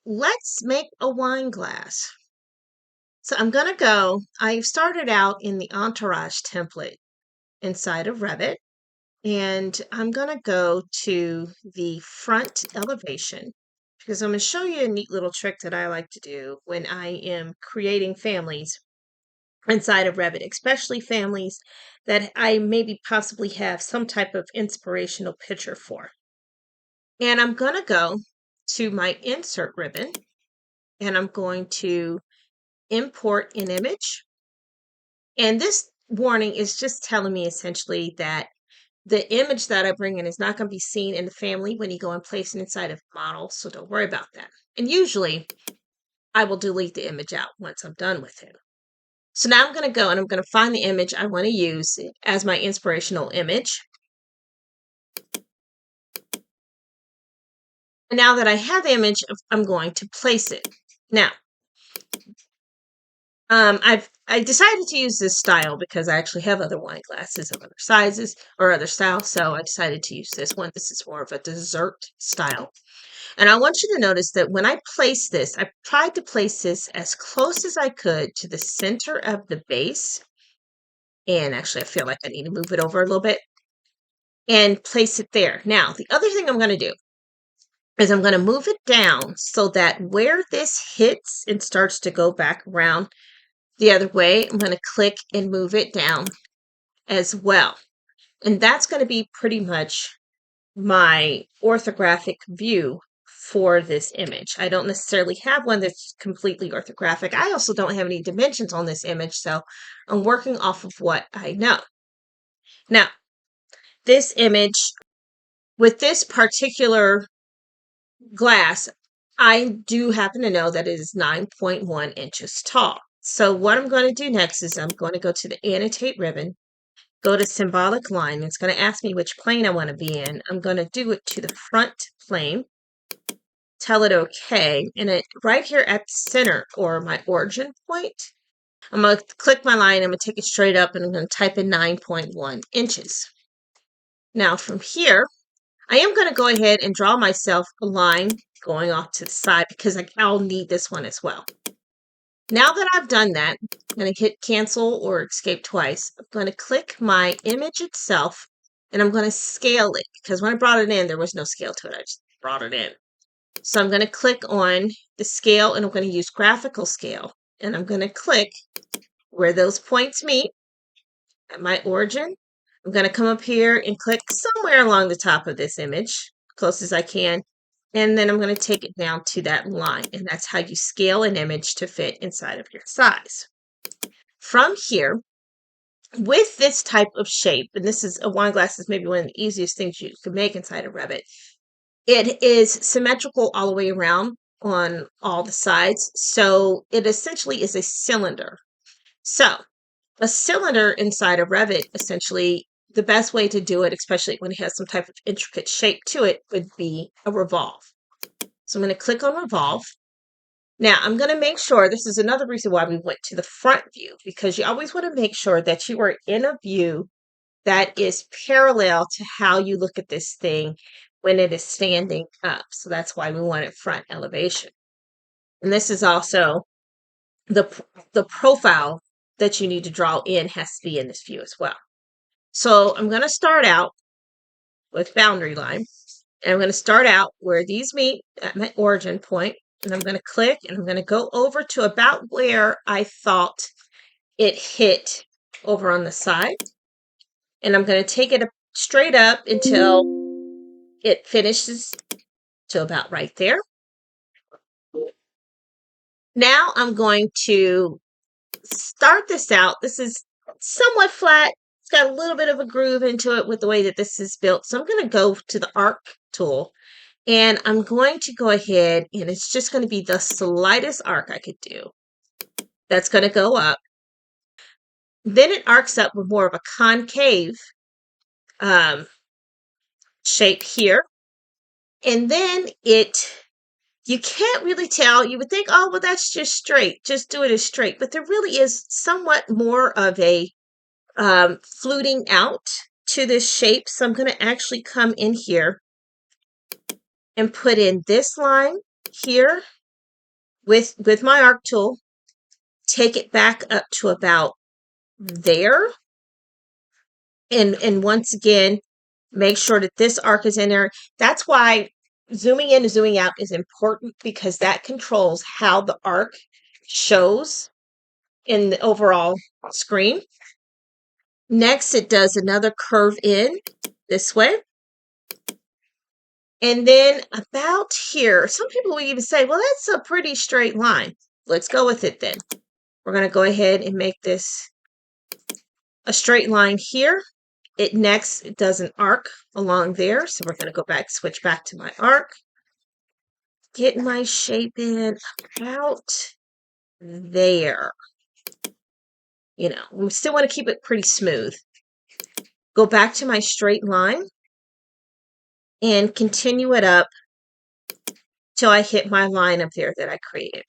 let's make a wine glass. So I've started out in the Entourage template inside of Revit, and I'm gonna go to the front elevation because I'm gonna show you a neat little trick that I like to do when I am creating families inside of Revit, especially families that I maybe possibly have some type of inspirational picture for. And I'm gonna go to my insert ribbon and I'm going to import an image. And this warning is just telling me essentially that the image that I bring in is not going to be seen in the family when you go and place it inside of model. So don't worry about that. And usually I will delete the image out once I'm done with it. So now I'm going to go and I'm going to find the image I want to use as my inspirational image. And now that I have the image, I'm going to place it. Now, I decided to use this style because I actually have other wine glasses of other sizes or other styles, so I decided to use this one. This is more of a dessert style. And I want you to notice that when I place this, I tried to place this as close as I could to the center of the base. And actually, I feel like I need to move it over a little bit and place it there. Now, the other thing I'm going to do is I'm going to move it down so that where this hits and starts to go back around the other way, I'm going to click and move it down as well. And that's going to be pretty much my orthographic view for this image. I don't necessarily have one that's completely orthographic. I also don't have any dimensions on this image, so I'm working off of what I know. Now, this image with this particular glass, I do happen to know that it is 9.1 inches tall. So what I'm going to do next is I'm going to go to the annotate ribbon, go to symbolic line. It's going to ask me which plane I want to be in. I'm going to do it to the front plane, tell it okay, and it right here at the center or my origin point, I'm going to click my line, I'm going to take it straight up, and I'm going to type in 9.1 inches. Now from here, I am going to go ahead and draw myself a line going off to the side because I'll need this one as well. Now that I've done that, I'm going to hit cancel or escape twice. I'm going to click my image itself and I'm going to scale it because when I brought it in, there was no scale to it. I just brought it in. So I'm going to click on the scale and I'm going to use graphical scale. And I'm going to click where those points meet at my origin. I'm going to come up here and click somewhere along the top of this image, close as I can. And then I'm going to take it down to that line. And that's how you scale an image to fit inside of your size. From here, with this type of shape, and this is a wine glass is maybe one of the easiest things you can make inside of Revit. It is symmetrical all the way around on all the sides. So it essentially is a cylinder. So a cylinder inside of Revit, essentially, the best way to do it, especially when it has some type of intricate shape to it, would be a revolve. So I'm going to click on revolve. Now I'm going to make sure, this is another reason why we went to the front view, because you always want to make sure that you are in a view that is parallel to how you look at this thing when it is standing up. So that's why we wanted front elevation. And this is also the profile that you need to draw in has to be in this view as well. So I'm going to start out with boundary line. And I'm going to start out where these meet at my origin point. And I'm going to click and I'm going to go over to about where I thought it hit over on the side. And I'm going to take it straight up until it finishes to about right there. Now I'm going to start this out. This is somewhat flat. It's got a little bit of a groove into it with the way that this is built. So I'm going to go to the arc tool and I'm going to go ahead and it's just going to be the slightest arc I could do. That's going to go up. Then it arcs up with more of a concave shape here. And then you can't really tell. You would think, oh, well, that's just straight. Just do it as straight. But there really is somewhat more of a fluting out to this shape. So I'm going to actually come in here and put in this line here with my arc tool, take it back up to about there. And once again, make sure that this arc is in there. That's why zooming in and zooming out is important, because that controls how the arc shows in the overall screen. Next, it does another curve in this way. And then about here, some people would even say, well, that's a pretty straight line. Let's go with it then. We're going to go ahead and make this a straight line here. It next does an arc along there. So we're going to go back, switch back to my arc. Get my shape in about there. You know, we still want to keep it pretty smooth. Go back to my straight line and continue it up till I hit my line up there that I created.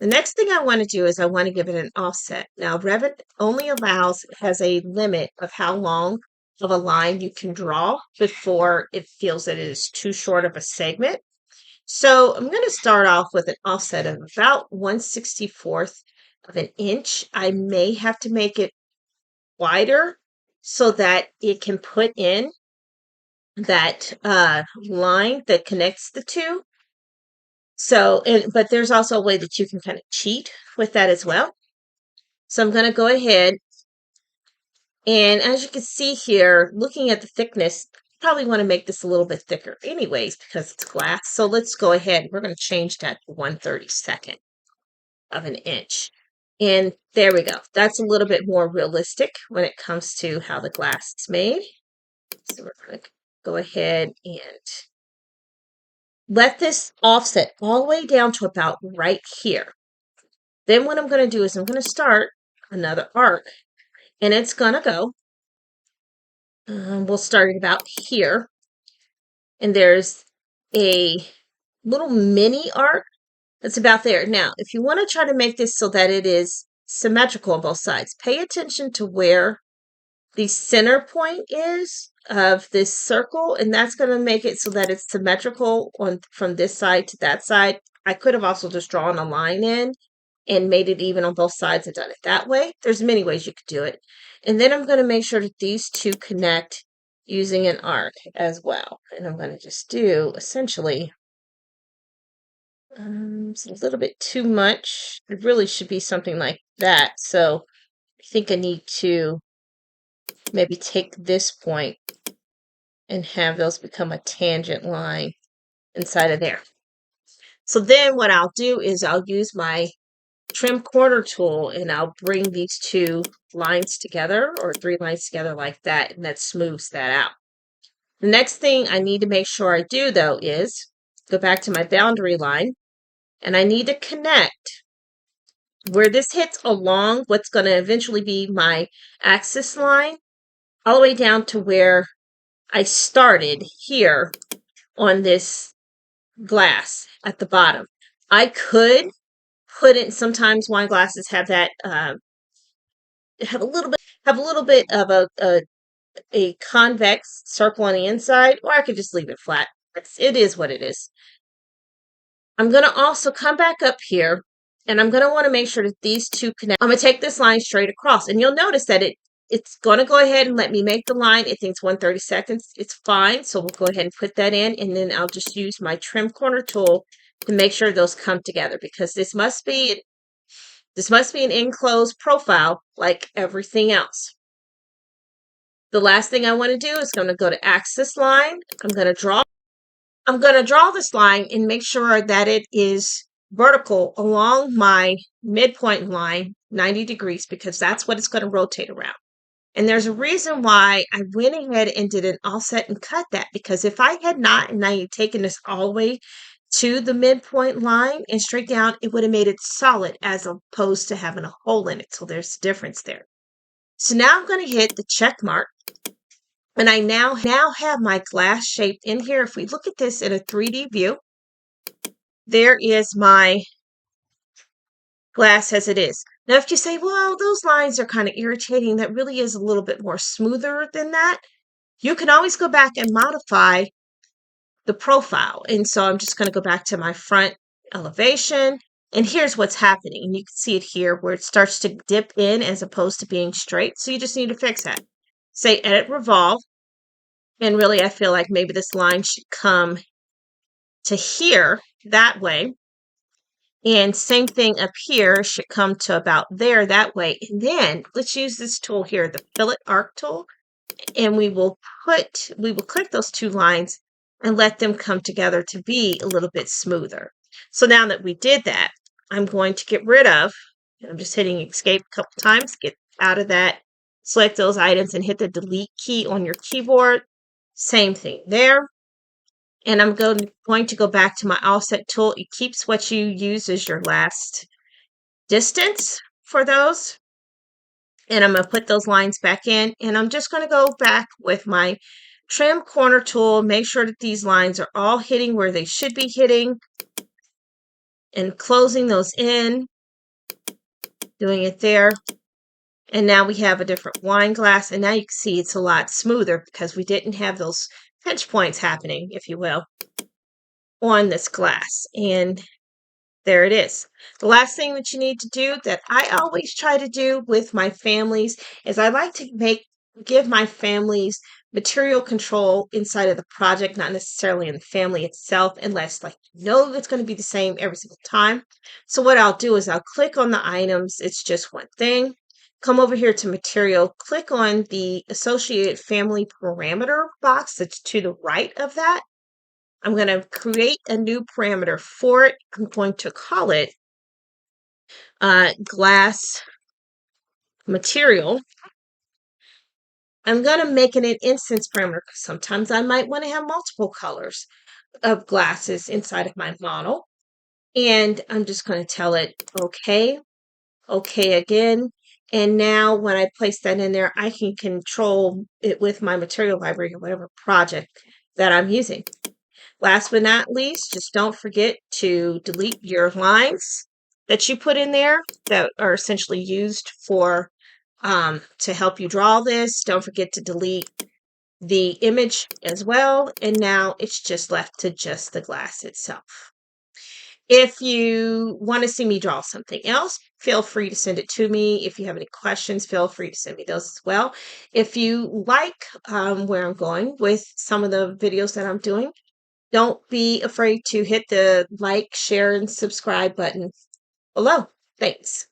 The next thing I want to do is I want to give it an offset. Now, Revit only has a limit of how long of a line you can draw before it feels that it is too short of a segment. So I'm going to start off with an offset of about 1/64th of an inch. I may have to make it wider so that it can put in that line that connects the two. So, but there's also a way that you can kind of cheat with that as well. So I'm going to go ahead, and as you can see here, looking at the thickness, probably want to make this a little bit thicker anyways because it's glass. So let's go ahead. We're going to change that to 1/32 of an inch. And there we go. That's a little bit more realistic when it comes to how the glass is made. So we're going to go ahead and let this offset all the way down to about right here. Then what I'm going to do is I'm going to start another arc, and it's going to go, we'll start it about here. And there's a little mini arc that's about there. Now, if you want to try to make this so that it is symmetrical on both sides, pay attention to where the center point is of this circle, and that's going to make it so that it's symmetrical from this side to that side. I could have also just drawn a line in and made it even on both sides and done it that way. There's many ways you could do it. And then I'm going to make sure that these two connect using an arc as well. And I'm going to just do essentially, it's a little bit too much. It really should be something like that. So I think I need to maybe take this point and have those become a tangent line inside of there. So then what I'll do is I'll use my trim corner tool and I'll bring these two lines together, or three lines together like that, and that smooths that out. The next thing I need to make sure I do though is go back to my boundary line, and I need to connect where this hits along what's going to eventually be my axis line all the way down to where I started here on this glass at the bottom. I could put it, sometimes wine glasses have that have a little bit of a convex circle on the inside, or I could just leave it flat. It is what it is. I'm going to also come back up here, and I'm going to want to make sure that these two connect. I'm going to take this line straight across, and you'll notice that it's going to go ahead and let me make the line. It thinks 1/32. It's fine, so we'll go ahead and put that in, and then I'll just use my trim corner tool to make sure those come together, because this must be an enclosed profile like everything else. The last thing I want to do is going to go to axis line. I'm going to draw this line and make sure that it is vertical along my midpoint line, 90 degrees, because that's what it's going to rotate around. And there's a reason why I went ahead and did an offset and cut that, because if I had not, and I had taken this all the way to the midpoint line and straight down, it would have made it solid as opposed to having a hole in it. So there's a difference there. So now I'm going to hit the check mark. And I now have my glass shape in here. If we look at this in a 3D view, there is my glass as it is. Now, if you say, well, those lines are kind of irritating, that really is a little bit more smoother than that, you can always go back and modify the profile. And so I'm just going to go back to my front elevation. And here's what's happening. And you can see it here where it starts to dip in as opposed to being straight. So you just need to fix that. Say edit revolve. And really, I feel like maybe this line should come to here that way. And same thing up here should come to about there that way. And then let's use this tool here, the fillet arc tool. And we will click those two lines and let them come together to be a little bit smoother. So now that we did that, I'm going to get rid of, I'm just hitting escape a couple times, get out of that, select those items and hit the delete key on your keyboard. Same thing there. And I'm going to go back to my offset tool. It keeps what you use as your last distance for those. And I'm going to put those lines back in. And I'm just going to go back with my trim corner tool, make sure that these lines are all hitting where they should be hitting, and closing those in, doing it there. And now we have a different wine glass. And now you can see it's a lot smoother because we didn't have those pinch points happening, if you will, on this glass. And there it is. The last thing that you need to do that I always try to do with my families is I like to give my families material control inside of the project, not necessarily in the family itself, unless like you know it's going to be the same every single time. So what I'll do is I'll click on the items. It's just one thing. Come over here to material, click on the associated family parameter box that's to the right of that. I'm going to create a new parameter for it. I'm going to call it glass material. I'm going to make it an instance parameter because sometimes I might want to have multiple colors of glasses inside of my model. And I'm just going to tell it okay, okay again. And now when I place that in there, I can control it with my material library or whatever project that I'm using. Last but not least, just don't forget to delete your lines that you put in there that are essentially used for to help you draw this. Don't forget to delete the image as well. And now it's just left to just the glass itself. If you want to see me draw something else, feel free to send it to me. If you have any questions, feel free to send me those as well. If you like where I'm going with some of the videos that I'm doing, don't be afraid to hit the like, share, and subscribe button below. Thanks.